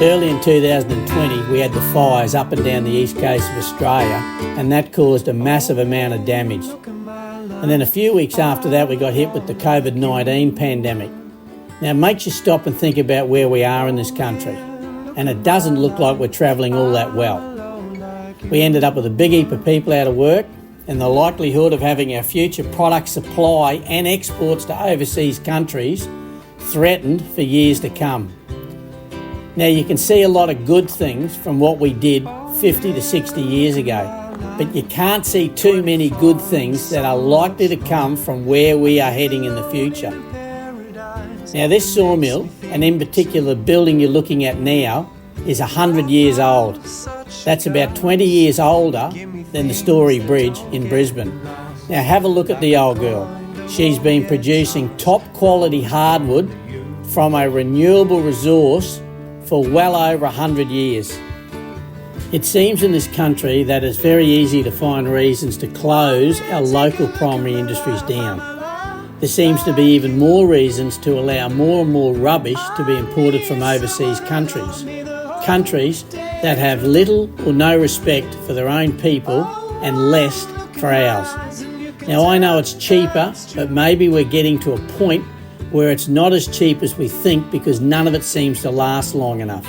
Early in 2020, we had the fires up and down the east coast of Australia, and that caused a massive amount of damage. And then a few weeks after that, we got hit with the COVID-19 pandemic. Now, it makes you stop and think about where we are in this country, and it doesn't look like we're travelling all that well. We ended up with a big heap of people out of work, and the likelihood of having our future product supply and exports to overseas countries threatened for years to come. Now, you can see a lot of good things from what we did 50 to 60 years ago, but you can't see too many good things that are likely to come from where we are heading in the future. Now, this sawmill, and in particular the building you're looking at now, is 100 years old. That's about 20 years older than the Story Bridge in Brisbane. Now, have a look at the old girl. She's been producing top quality hardwood from a renewable resource for well over 100 years. It seems in this country that it's very easy to find reasons to close our local primary industries down. There seems to be even more reasons to allow more and more rubbish to be imported from overseas countries that have little or no respect for their own people and less for ours. Now, I know it's cheaper, but maybe we're getting to a point where it's not as cheap as we think because none of it seems to last long enough.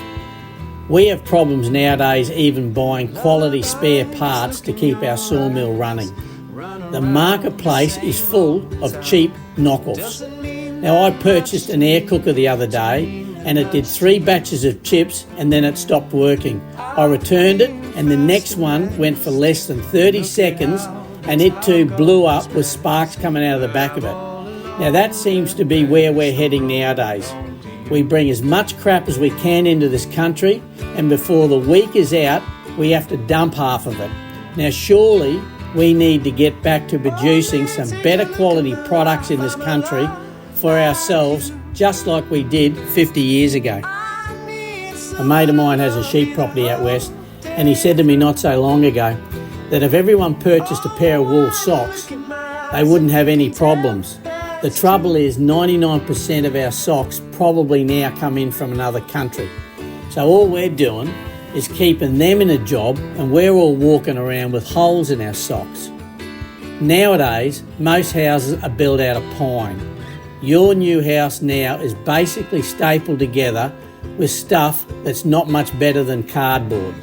We have problems nowadays even buying quality spare parts to keep our sawmill running. The marketplace is full of cheap knockoffs. Now, I purchased an air cooker the other day and it did 3 batches of chips and then it stopped working. I returned it and the next one went for less than 30 seconds and it too blew up with sparks coming out of the back of it. Now, that seems to be where we're heading nowadays. We bring as much crap as we can into this country, and before the week is out, we have to dump half of it. Now, surely we need to get back to producing some better quality products in this country for ourselves, just like we did 50 years ago. A mate of mine has a sheep property out west, and he said to me not so long ago that if everyone purchased a pair of wool socks, they wouldn't have any problems. The trouble is 99% of our socks probably now come in from another country. So all we're doing is keeping them in a job and we're all walking around with holes in our socks. Nowadays, most houses are built out of pine. Your new house now is basically stapled together with stuff that's not much better than cardboard.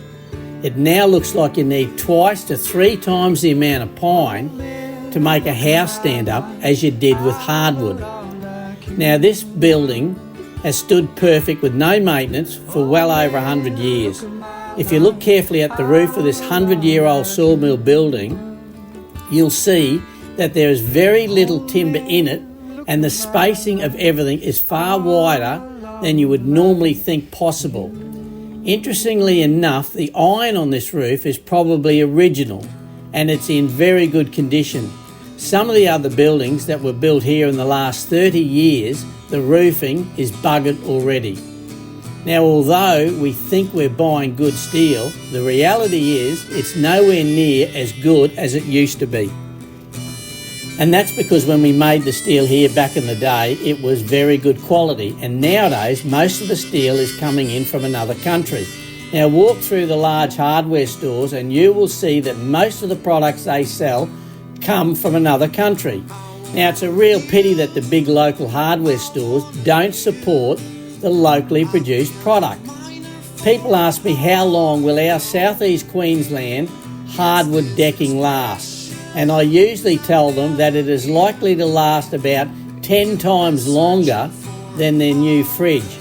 It now looks like you need 2 to 3 times the amount of pine to make a house stand up as you did with hardwood. Now, this building has stood perfect with no maintenance for well over 100 years. If you look carefully at the roof of this 100-year-old sawmill building, you'll see that there is very little timber in it and the spacing of everything is far wider than you would normally think possible. Interestingly enough, the iron on this roof is probably original and it's in very good condition. Some of the other buildings that were built here in the last 30 years, the roofing is buggered already. Now, although we think we're buying good steel, the reality is it's nowhere near as good as it used to be. And that's because when we made the steel here back in the day, it was very good quality. And nowadays, most of the steel is coming in from another country. Now, walk through the large hardware stores and you will see that most of the products they sell come from another country. Now, it's a real pity that the big local hardware stores don't support the locally produced product. People ask me how long will our southeast Queensland hardwood decking last, and I usually tell them that it is likely to last about 10 times longer than their new fridge.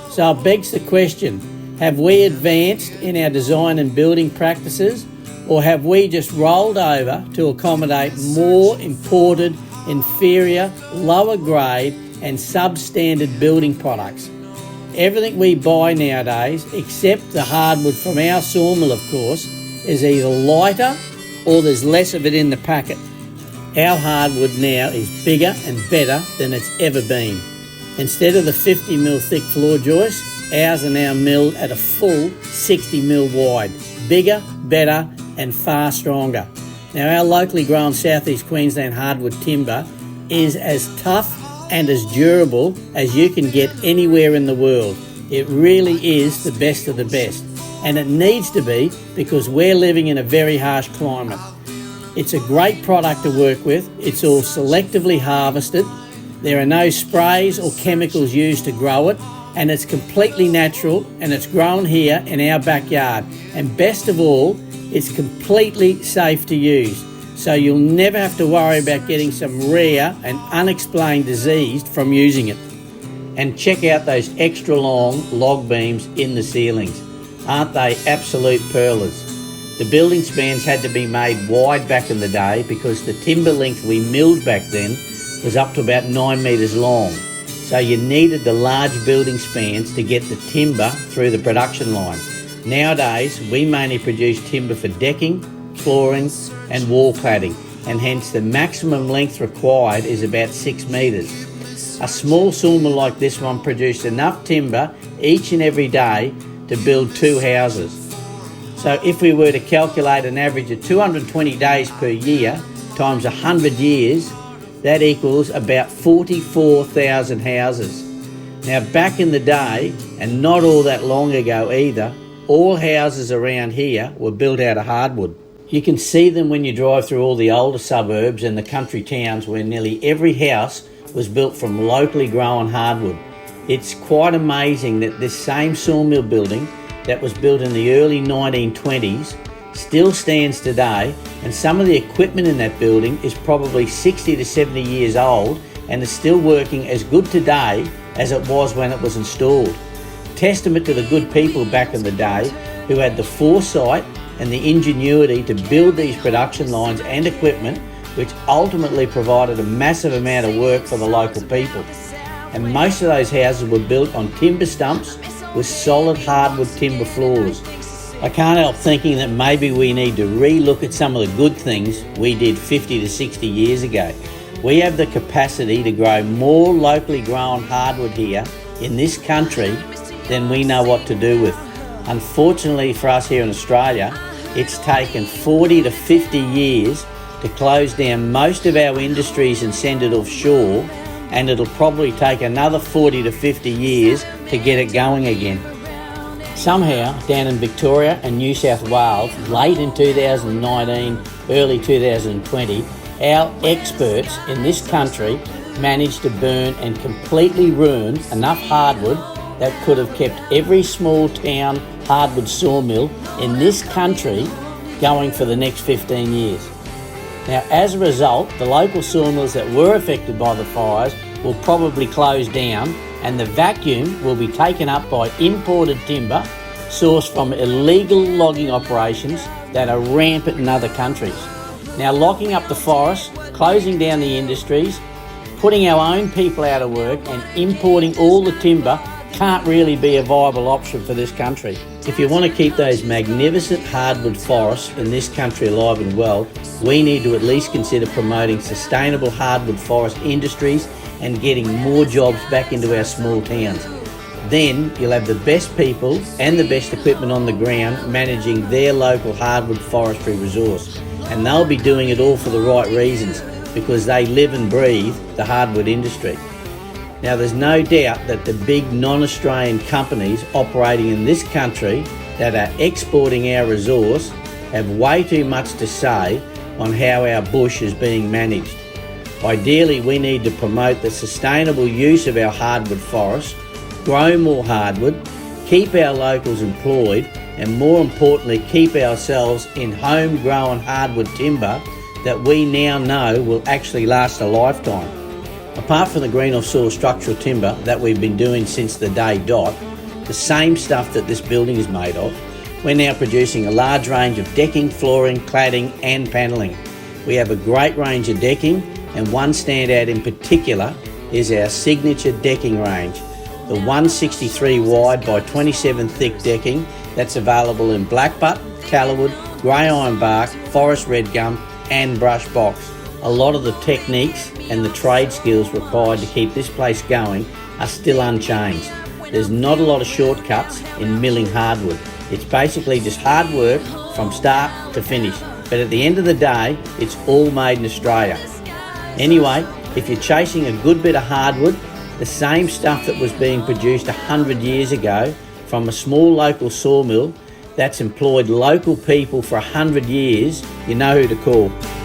So it begs the question, have we advanced in our design and building practices, or have we just rolled over to accommodate more imported, inferior, lower grade and substandard building products? Everything we buy nowadays, except the hardwood from our sawmill, of course, is either lighter or there's less of it in the packet. Our hardwood now is bigger and better than it's ever been. Instead of the 50mm thick floor joists, ours are now milled at a full 60mm wide. Bigger, better and far stronger. Now, our locally grown southeast Queensland hardwood timber is as tough and as durable as you can get anywhere in the world. It really is the best of the best, and it needs to be because we're living in a very harsh climate. It's a great product to work with. It's all selectively harvested. There are no sprays or chemicals used to grow it, and it's completely natural, and it's grown here in our backyard. And best of all, it's completely safe to use. So you'll never have to worry about getting some rare and unexplained disease from using it. And check out those extra long log beams in the ceilings. Aren't they absolute pearlers? The building spans had to be made wide back in the day because the timber length we milled back then was up to about 9 metres long. So you needed the large building spans to get the timber through the production line. Nowadays, we mainly produce timber for decking, flooring and wall cladding, and hence the maximum length required is about 6 metres. A small sawmill like this one produced enough timber each and every day to build 2 houses. So if we were to calculate an average of 220 days per year times 100 years, that equals about 44,000 houses. Now back in the day, and not all that long ago either, all houses around here were built out of hardwood. You can see them when you drive through all the older suburbs and the country towns where nearly every house was built from locally grown hardwood. It's quite amazing that this same sawmill building that was built in the early 1920s still stands today, and some of the equipment in that building is probably 60 to 70 years old and is still working as good today as it was when it was installed. Testament to the good people back in the day who had the foresight and the ingenuity to build these production lines and equipment, which ultimately provided a massive amount of work for the local people. And most of those houses were built on timber stumps with solid hardwood timber floors. I can't help thinking that maybe we need to re-look at some of the good things we did 50 to 60 years ago. We have the capacity to grow more locally grown hardwood here in this country than we know what to do with. Unfortunately for us here in Australia, it's taken 40 to 50 years to close down most of our industries and send it offshore, and it'll probably take another 40 to 50 years to get it going again. Somehow, down in Victoria and New South Wales, late in 2019, early 2020, our experts in this country managed to burn and completely ruin enough hardwood that could have kept every small town hardwood sawmill in this country going for the next 15 years. Now, as a result, the local sawmills that were affected by the fires will probably close down, and the vacuum will be taken up by imported timber sourced from illegal logging operations that are rampant in other countries. Now, locking up the forests, closing down the industries, putting our own people out of work and importing all the timber can't really be a viable option for this country. If you want to keep those magnificent hardwood forests in this country alive and well, we need to at least consider promoting sustainable hardwood forest industries and getting more jobs back into our small towns. Then you'll have the best people and the best equipment on the ground managing their local hardwood forestry resource. And they'll be doing it all for the right reasons because they live and breathe the hardwood industry. Now, there's no doubt that the big non-Australian companies operating in this country that are exporting our resource have way too much to say on how our bush is being managed. Ideally, we need to promote the sustainable use of our hardwood forests, grow more hardwood, keep our locals employed, and more importantly, keep ourselves in homegrown hardwood timber that we now know will actually last a lifetime. Apart from the green offshore structural timber that we've been doing since the day dot, the same stuff that this building is made of, we're now producing a large range of decking, flooring, cladding and panelling. We have a great range of decking, and one standout in particular is our signature decking range, the 163 wide by 27 thick decking that's available in blackbutt, tallowood, grey ironbark, forest red gum and brush box. A lot of the techniques and the trade skills required to keep this place going are still unchanged. There's not a lot of shortcuts in milling hardwood. It's basically just hard work from start to finish. But at the end of the day, it's all made in Australia. Anyway, if you're chasing a good bit of hardwood, the same stuff that was being produced 100 years ago from a small local sawmill that's employed local people for 100 years, you know who to call.